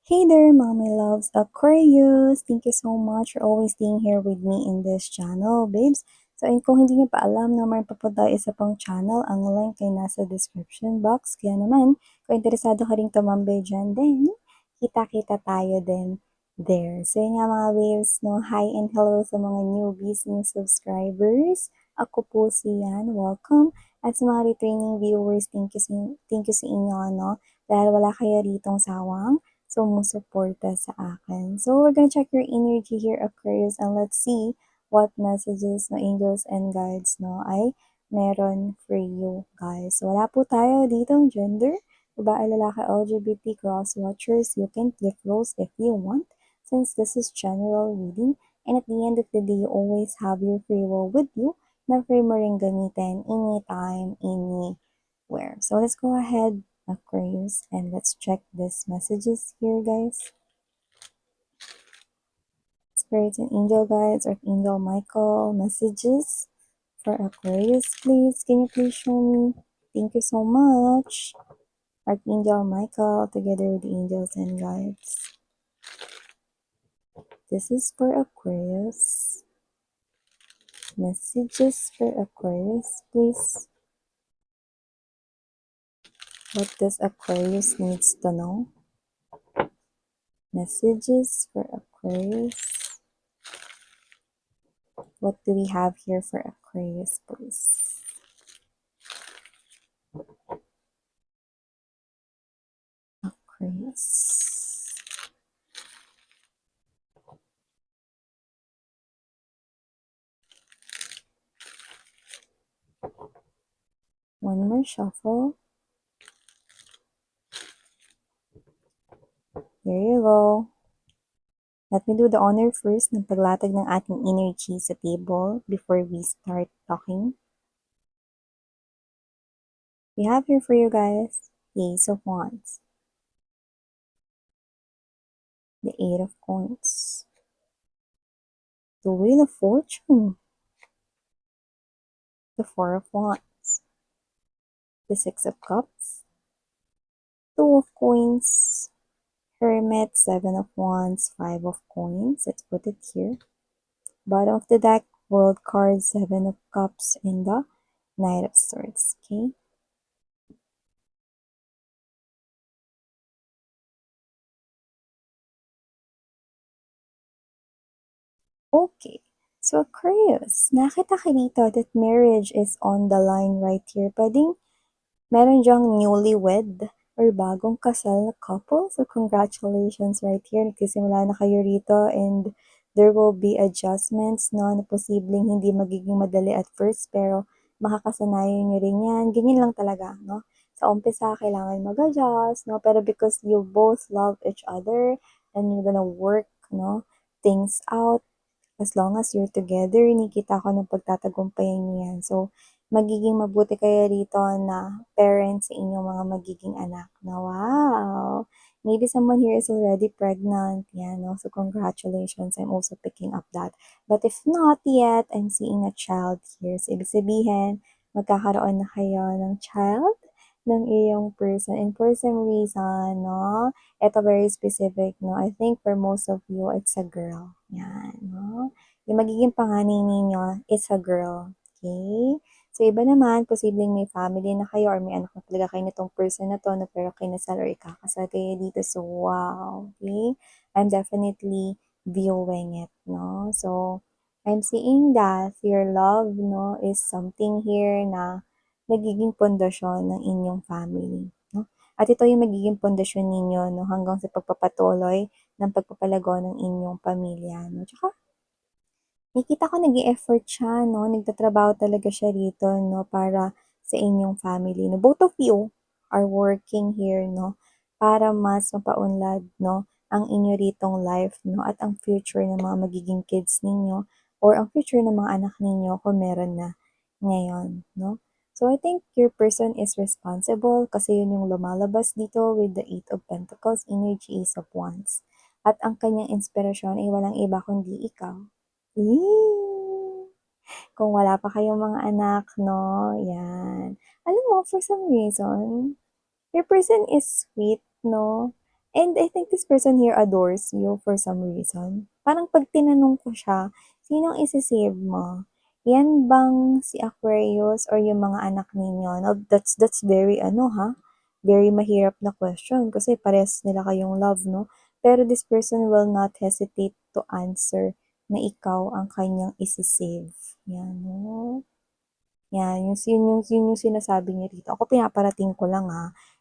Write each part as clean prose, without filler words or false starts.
Hey there, mommy loves Aquarius! Thank you so much for always being here with me in this channel, babes. So, kung hindi niyo pa alam na mayroon pa po tayo isa pang channel, ang link ay nasa description box. Kaya naman, kung interesado ka rin tumambay dyan din, kita-kita tayo din there. So, yun nga mga babes, no? Hi and hello sa mga newbies, new subscribers. Ako po si Yan, welcome. At sa mga returning viewers, thank you sa inyo, no? Dahil wala kayo ritong sawang sumusuporta sa akin. So, we're gonna check your energy here, Aquarius, and let's see what messages no angels and guides no ay meron for you guys. So, wala po tayo ditong gender, babae, lalaki, LGBT, cross watchers. You can flip roles if you want, since this is general reading. And at the end of the day, you always have your free will with you na free mo rin gamitin anytime, anywhere. So, let's go ahead, Aquarius, and let's check these messages here, guys. Spirits and angel guides, Archangel Michael, messages for Aquarius, please. Can you please show me? Thank you so much. Archangel Michael together with the angels and guides. This is for Aquarius. Messages for Aquarius, please. What does Aquarius needs to know? Messages for Aquarius. What do we have here for Aquarius, please? Aquarius. One more shuffle. There you go. Let me do the honor first ng paglatag ng ating energy sa table before we start talking. We have here for you guys the Ace of Wands, the Eight of Coins, the Wheel of Fortune, the Four of Wands, the Six of Cups, Two of Coins, Hermit, Seven of Wands, Five of Coins. Let's put it here. Bottom of the deck, World card, Seven of Cups, and the Knight of Swords. Okay. Okay. So Aquarius, nakita ka dito that marriage is on the line right here. Pwedeng meron dyang newlywed or bagong kasal na couple. So congratulations right here. Nagsisimula na kayo rito and there will be adjustments no, na posibleng hindi magiging madali at first pero makakasanayan nyo rin yan. Ganyan lang talaga, no? Sa umpisa, kailangan mag-adjust, no? Pero because you both love each other and you're gonna work, no, things out, as long as you're together, nakita ko ng pagtatagumpayan niyo yan. So, magiging mabuti kayo rito na parents sa inyong mga magiging anak. Na wow! Maybe someone here is already pregnant. Yan, no? So, congratulations. I'm also picking up that. But if not yet, I'm seeing a child here. So, ibig sabihin, magkakaroon na kayo ng child ng iyong person. And for some reason, no, ito very specific, no, I think for most of you, it's a girl. Yan, no. Yung magiging panganay ninyo is a girl. Okay? So, iba naman, posibleng may family na kayo or may anak na talaga kayo nitong person na to na pero kinasal or ikakasal kayo dito. So, wow. Okay? I'm definitely viewing it, no? So, I'm seeing that your love, no, is something here na magiging pundasyon ng inyong family, no? At ito yung magiging pundasyon ninyo, no, hanggang sa pagpapatuloy ng pagpapalago ng inyong pamilya, no? Tsaka, nakita ko nag-e-effort siya, no? Nagtatrabaho talaga siya rito, no? Para sa inyong family, no? Both of you are working here, no? Para mas mapaunlad, no? Ang inyo ritong life, no? At ang future ng mga magiging kids ninyo or ang future ng mga anak ninyo kung meron na ngayon, no? So, I think your person is responsible kasi yun yung lumalabas dito with the Eight of Pentacles, energy Ace of Wands. At ang kanyang inspirasyon ay walang iba kundi ikaw. Kung wala pa kayong mga anak, no? Yan. Alam mo, for some reason, your person is sweet, no? And I think this person here adores you for some reason. Parang 'pag tinanong ko siya, "Sinong ise-save mo?" Yan bang si Aquarius or yung mga anak ninyo? Now that's very ano ha, very mahirap na question kasi parehas nila kayong love 'no. Pero this person will not hesitate to answer na ikaw ang kanyang ise-save, yan 'no. Yan, yun yung sinasabi niya rito. Ako pinaparating ko lang,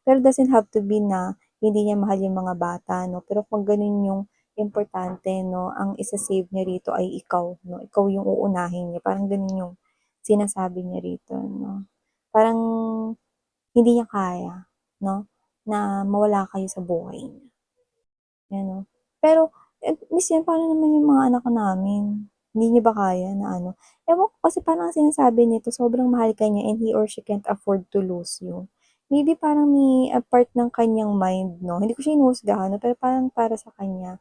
pero doesn't have to be na hindi niya mahal yung mga bata 'no, pero kung ganun yung importante 'no, ang isa-save niya rito ay ikaw 'no, ikaw yung uunahin niya, parang ganun yung sinasabi niya rito 'no. Parang hindi niya kaya 'no, na mawala kayo sa buhay niya. Yan 'no. Pero, Miss yan paano naman yung mga anak namin? Hindi niyo ba kaya na ano ewan ko kasi parang ang sinasabi nito sobrang mahal ka niya and he or she can't afford to lose you. Maybe parang may, part ng kanyang mind 'no, hindi ko siya hinuhusgahan 'no, pero parang para sa kanya,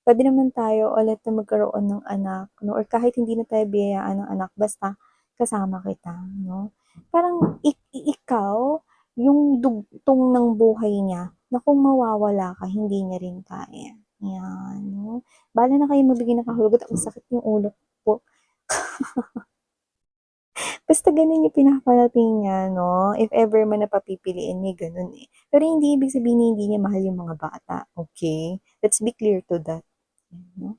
puwede naman tayo ulit na magkaroon ng anak 'no, or kahit hindi na tayo biyayaan ng anak basta kasama kita 'no. Parang ikaw yung dugtong ng buhay niya na kung mawawala ka hindi niya rin kaya, 'yan 'no. Bahala na kayong magbigay ng kahulugan at masakit yung ulo ko po. Basta gano'n yung pinaparating niya 'no, if ever man na papipiliin may gano'n, eh. Pero hindi ibig sabihin na hindi niya mahal yung mga bata, okey? Let's be clear to that, 'no.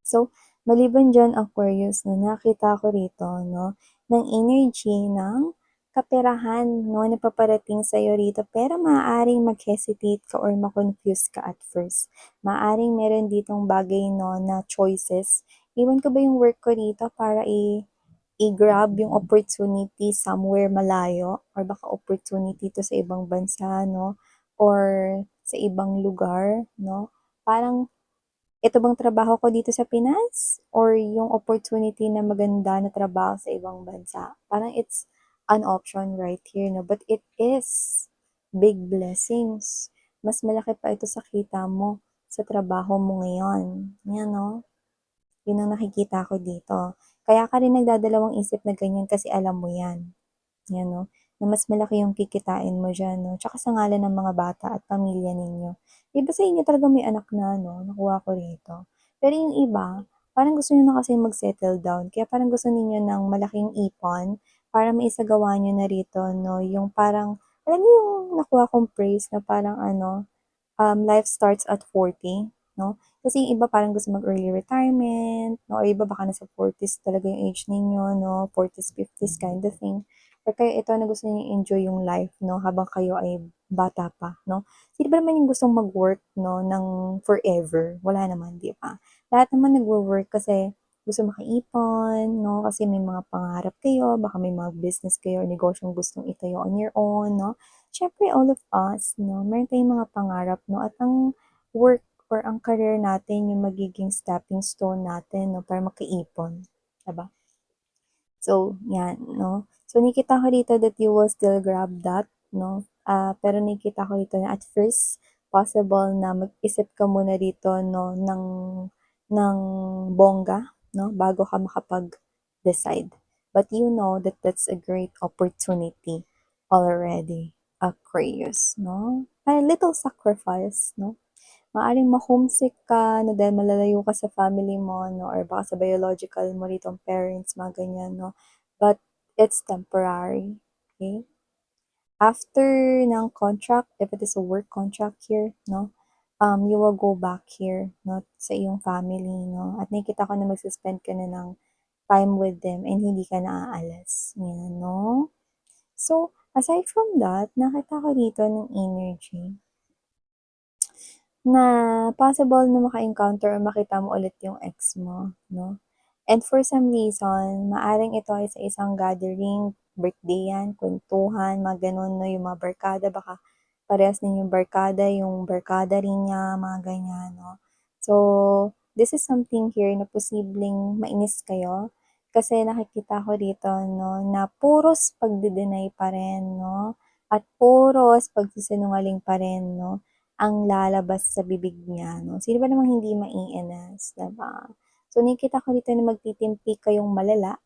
So, maliban diyan Aquarius 'no, nakita ko rito 'no, ng energy ng kaperahan 'no, na paparating sa'yo rito pero maaaring mag-hesitate ka or ma-confuse ka at first. Maaaring meron ditong bagay 'no, na choices. Iwan ko ba yung work ko rito para i-grab yung opportunity somewhere malayo or baka opportunity 'to sa ibang bansa 'no, or sa ibang lugar 'no. Parang ito bang trabaho ko dito sa Pinas or yung opportunity na maganda na trabaho sa ibang bansa? Parang it's an option right here 'no, but it is big blessings. Mas malaki pa ito sa kita mo sa trabaho mo ngayon, 'yan 'no. Yun ang nakikita ko dito. Kaya ka rin nagdadalawang isip na ganyan kasi alam mo 'yan. 'Yan 'no, na mas malaki yung kikitain mo diyan 'no, tsaka sa ngalan ng mga bata at pamilya ninyo. Iba sa inyo talagang may anak na 'no, nakuha ko rito. Pero yung iba, parang gusto niyo na kasi mag-settle down kaya parang gusto ninyo ng malaking ipon para maisagawa niyo na rito 'no, yung parang alam niyo yung nakuha kong phrase na parang ano, life starts at 40, 'no? Kasi yung iba parang gusto mag-early retirement, 'no, or iba baka nasa 40s talaga yung age ninyo, 'no, 40s, 50s kind of thing. Or kaya ito na gusto niyo i-enjoy yung life, 'no, habang kayo ay bata pa, 'no? Sino ba naman yung gustong mag-work, 'no, ng forever? Wala naman, 'di ba? Lahat naman nagwo-work kasi gusto makaipon, 'no, kasi may mga pangarap kayo, baka may mga business kayo or negosyong gustong itayo on your own, 'no? Siyempre all of us 'no, meron tayong mga pangarap 'no, at ang work or ang career natin yung magiging stepping stone natin 'no, para makaipon, 'di ba? So 'yan 'no. So nakikita ko dito that you will still grab that 'no, pero nakikita ko dito na at first possible na mag-isip ka muna dito 'no ng bongga 'no, bago ka makapag-decide. But you know that that's a great opportunity already, Aquarius 'no. A little sacrifice 'no. Maaaring ma-homesick ka na dahil malalayo ka sa family mo 'no, or baka sa biological mo ritong parents, mga ganyan 'no. But it's temporary, okay? After ng contract, if it is a work contract here 'no, you will go back here 'no, sa iyong family 'no, at nakikita ko na magse-spend ka na ng time with them and hindi ka na aalis, 'yan 'no. So, aside from that, nakita ko dito ng energy na possible na maka-encounter or makita mo ulit yung ex mo, 'no? And for some reason, maaaring ito ay sa isang gathering, birthday yan, kwentuhan, mga gano'n 'no, yung mga barkada baka parehas ninyong barkada, yung barkada rin niya, mga ganyan 'no. So, this is something here na posibleng mainis kayo kasi nakikita ko dito 'no, na puros pagde-deny pa rin 'no, at puros pagsisinungaling pa rin 'no, ang lalabas sa bibig niya 'no. Sino ba namang hindi maiinis, 'di ba? So, nakikita ko dito na magtitimpi kayong malala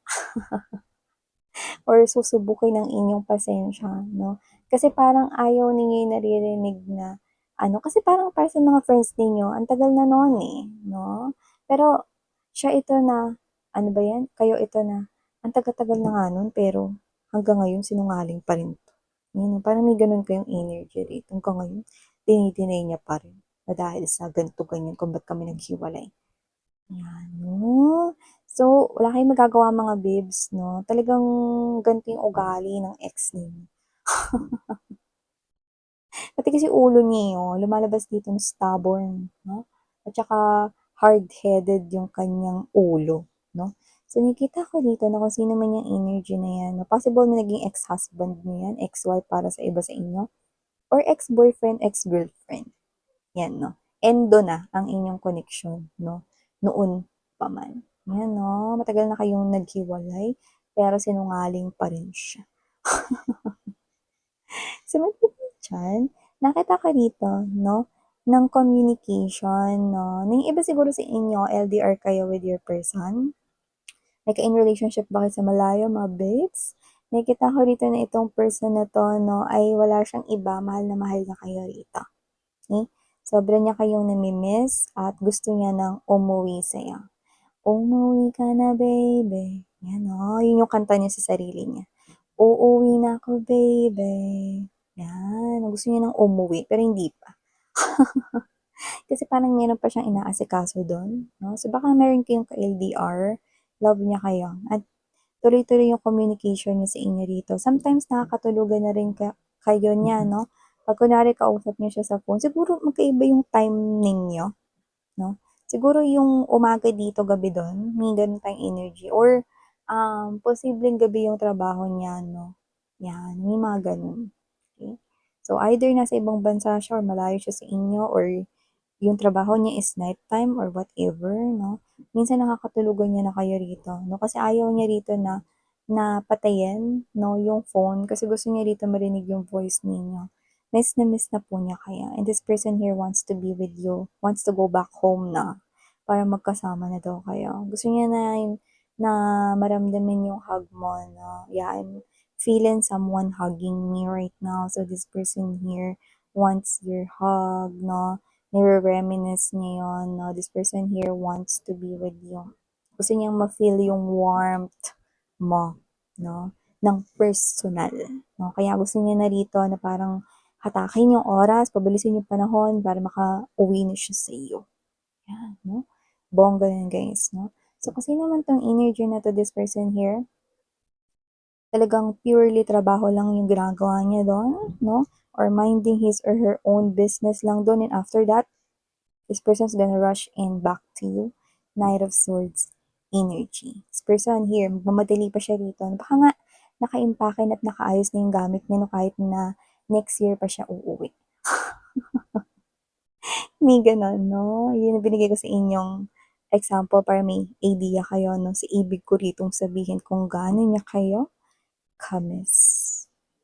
or susubukin ang inyong pasensya 'no. Kasi parang ayaw ninyo yung naririnig na, Kasi parang para sa mga friends ninyo ang tagal na nun, 'no? Pero siya ito na ano ba 'yan, kayo ito na ang tagal-tagal na nga nun pero hanggang ngayon sinungaling pa rin 'to. Yun, parang may gano'n kayong energy rito hanggang ngayon dini-deny niya pa rin na dahil sa ganito, ganyan kung ba't kami naghiwalay. 'Yan, 'no? So, wala kayong magagawa mga babes, 'no? Talagang ganito yung ugali ng ex ninyo. Pati kasi ulo niya, eh, oh, lumalabas dito na stubborn, 'no? At saka hard-headed yung kanyang ulo, 'no? So, nakikita ko dito na kung sino man yung energy na 'yan, 'no? Possible na naging ex-husband niyo 'yan, ex-wife para sa iba sa inyo, or ex-boyfriend, ex-girlfriend, 'yan, 'no? Endo na ang inyong connection, 'no? Noon pa man. 'Yan, 'no? Matagal na kayong naghiwalay, pero sinungaling pa rin siya. Sunod ko po diyan, nakita ko dito 'no, ng communication 'no, na yung iba siguro sa inyo LDR kayo with your person, like in relationship ba kayo sa malayo mga babes? Nakikita ko rito na itong person na 'to 'no, ay wala siyang iba, mahal na mahal niya kayo rito, okey? Sobra niya kayong nami-miss at gusto niya ng umuwi sa'yo. "Umuwi ka na baby." 'Yan, oh, yun yung kanta niya sa sarili niya. "Uuwi na ako baby." 'Yan, gusto niya ng umuwi pero hindi pa. Kasi parang meron pa siyang inaasikaso dun 'no, so baka meron kayong ka-LDR, love niya kayo at tuloy-tuloy yung communication niyo sa inyo rito. Sometimes nakakatulugan na rin kayo niya 'no, 'pag kunwari kausap niyo siya sa phone, siguro magkaiba yung time ninyo 'no. Siguro yung umaga dito, gabi dun, may ganun tayong energy or, posibleng gabi yung trabaho niya 'no, 'yan, may mga ganun, okey. So, either nasa ibang bansa siya or malayo siya sa inyo or yung trabaho niya is nighttime or whatever 'no, minsan nakakatulugan niya na kayo rito 'no, kasi ayaw niya rito na na patayin 'no, yung phone kasi gusto niya rito marinig yung voice ninyo. Miss na miss na po niya kayo and this person here wants to be with you, wants to go back home na para magkasama na daw kayo. Gusto niya na maramdaman yung hug mo 'no, yeah, I'm feeling someone hugging me right now. So this person here wants your hug 'no, nire-reminisce niya yun 'no, this person here wants to be with you. Gusto niyang ma-feel yung warmth mo 'no, ng personal 'no. Kaya gusto niya na rito na parang hatakin yung oras, pabilisin yung panahon para makauwi na siya sa iyo. 'Yan 'no, bongga yan guys 'no. So kasi naman 'tong energy na to this person here, talagang purely trabaho lang yung ginagawa niya dun 'no, or minding his or her own business lang dun and after that, this person's gonna rush in back to you. Knight of Swords energy. This person here, magmamadali pa siya rito. Baka nga nakaimpake at nakaayos na yung gamit niya 'no, kahit na next year pa siya uuwi. May gano'n 'no, yun ang binigay ko sa inyong example para may idea kayo 'no, sa ibig ko ritong sabihin kung gaano niya kayo ka-miss,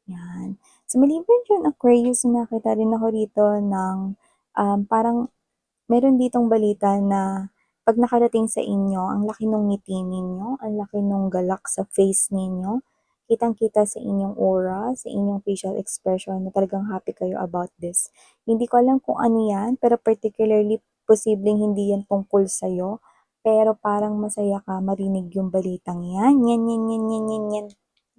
'yan. So maliban diyan Aquarius, nakita rin ako rito ng, parang meron ditong balita na 'pag nakarating sa inyo, ang laki nung ngiti ninyo, ang laki nung galak sa face ninyo. Kitang-kita sa inyong aura, sa inyong facial expression na talagang happy kayo about this. Hindi ko alam kung ano 'yan, pero particularly posibleng hindi 'yan tungkol sa'yo, pero parang masaya ka marinig yung balitang 'yan, 'yan, 'yan, 'yan, 'yan, 'yan, 'yan,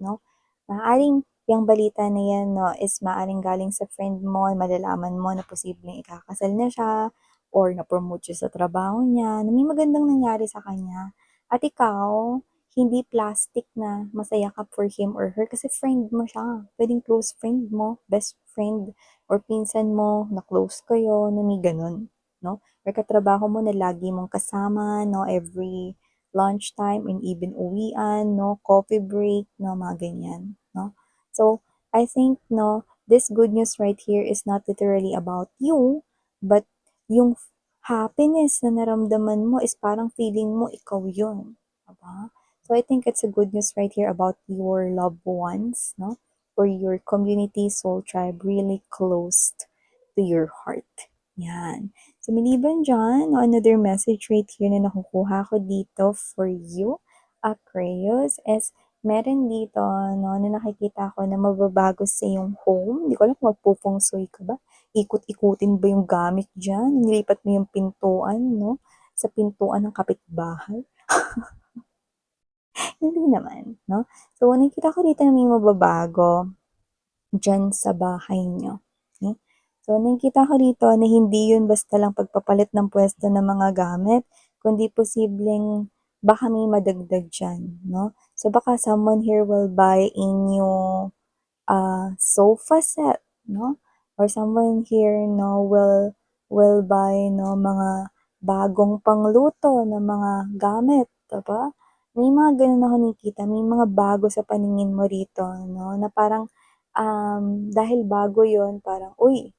'no? Maaaring yang balita na 'yan 'no, is maaaring galing sa friend mo, malalaman mo na posibleng ikakasal na siya or na-promote siya sa trabaho niya, na may magandang nangyari sa kanya. At ikaw, hindi plastic na masaya ka for him or her kasi friend mo siya. Puwedeng close friend mo, best friend, or pinsan mo na close kayo na may gano'n, 'no? Or katrabaho mo na lagi mong kasama 'no, every lunchtime and even uwian 'no, coffee break 'no, mga ganyan, 'no? So, I think 'no, this good news right here is not literally about you, but yung happiness na naramdaman mo is parang feeling mo ikaw yun, 'di ba? So I think it's a good news right here about your loved ones, no? Or your community soul tribe really close to your heart. Yan. So maliban dyan, no, another message right here na nakukuha ko dito for you, Aquarius, is meron dito, no, na nakikita ko na mababago sa iyong home. Hindi ko alam kung magpo-feng shui ka ba? ikot-ikutin ba yung gamit diyan, nilipat mo yung pintuan 'no, sa pintuan ng kapitbahay? Hindi naman 'no. So, nakikita ko dito na may mababago diyan sa bahay niyo, okey. So, nakikita ko dito na hindi yun basta lang pagpapalit ng puwesto ng mga gamit, kundi posibleng baka may madagdag diyan 'no. So, baka someone here will buy a new sofa set 'no, or someone here 'no will buy 'no mga bagong pangluto na mga gamit, 'di ba? May mga gano'n ako nakikita, may mga bago sa paningin mo rito 'no, na parang, dahil bago 'yun parang, "Uy,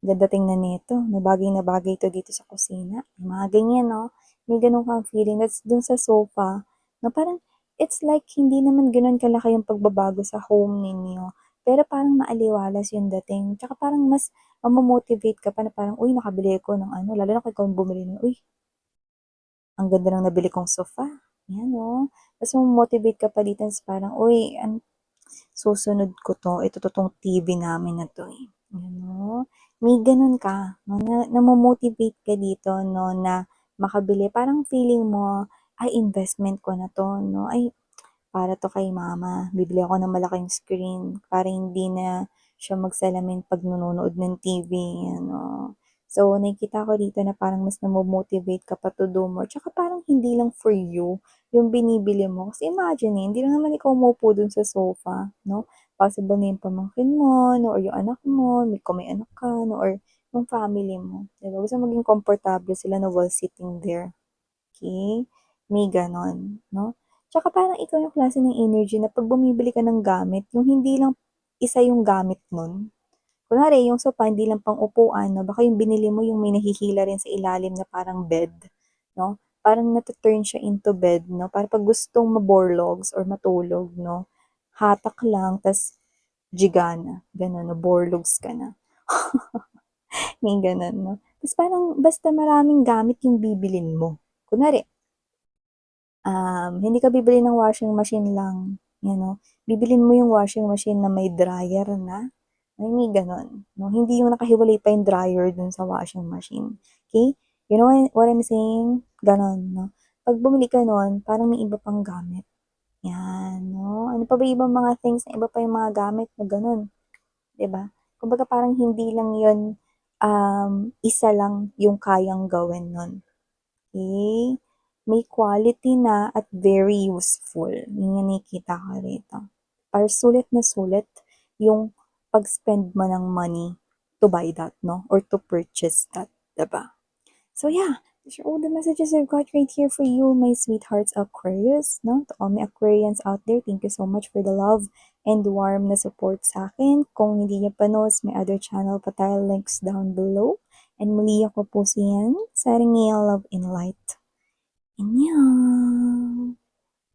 ganda tingnan nito, na bagay 'to dito sa kusina." Yung mga ganyan 'no, may gano'n kang feeling that's dun sa sofa na parang it's like hindi naman gano'n kalaki yung pagbabago sa home ninyo, pero parang maaliwalas yung dating. Tsaka parang mas mamo-motivate ka pa na parang, "Uy, nakabili ako ng ano," lalo na kung ikaw ang bumili nun, "Uy, ang ganda ng nabili kong sofa." Yan 'no, ta's mamo-motivate ka pa dito ta's parang, "Uy, susunod ko 'to, ito totoong TV namin na 'to, eh." Ano, may gano'n ka 'no, na namo-motivate ka dito 'no, na makabili. Parang feeling mo, "Ay, investment ko na 'to 'no, ay para 'to kay mama, bibili ako ng malaking screen para hindi na siya magsalamin 'pag nanonood ng TV." Ano. So, nakikita ko dito na parang mas namo-motivate ka pa to do more, tsaka parang hindi lang for you yung binibili mo. Kasi imagine, hindi lang naman ikaw umuupo dun sa sofa 'no, possible na yung pamangkin mo 'no, or yung anak mo, kung may anak ka 'no, or yung family mo, 'di ba? Gusto maging komportable sila na while sitting there, okey? May gano'n 'no. Tsaka parang ikaw yung klase ng energy na 'pag bumibili ka ng gamit, yung hindi lang isa yung gamit nun. Kunwari yung sofa hindi lang pang-upuan 'no, baka yung binili mo yung may nahihila rin sa ilalim na parang bed 'no, parang natu-turn siya into bed 'no, para 'pag gustong maborlogs or matulog 'no, hatak lang ta's jiga na, gano'n, naborlogs ka na. May gano'n 'no. Ta's parang basta maraming gamit yung bibilhin mo. Kunwari hindi ka bibili ng washing machine lang, you know, bibilhin mo yung washing machine na may dryer na, ay may gano'n, 'no, hindi yung nakahiwalay pa yung dryer dun sa washing machine, okey? You know what I'm saying? Gano'n, 'no. 'Pag bumili ka nun, parang may iba pang gamit, 'yan, 'no. Ano pa ba yung ibang mga things na iba pa yung mga gamit na gano'n, 'di ba? Kumbaga parang hindi lang yun, isa lang yung kayang gawin nun. Okay, may quality na at very useful, yun yung nakikita ko rito. Para sulit na sulit yung pag-spend mo ng money to buy that 'no, or to purchase that, 'di ba? So yeah, these are all the messages I've got right here for you, my sweethearts Aquarius, 'no? To all my Aquarians out there, thank you so much for the love and warm na support sa akin. Kung hindi niyo pa knows, may other channel pa tayo, links down below. And muli ako po si Yan, sa Love and Light. 안녕.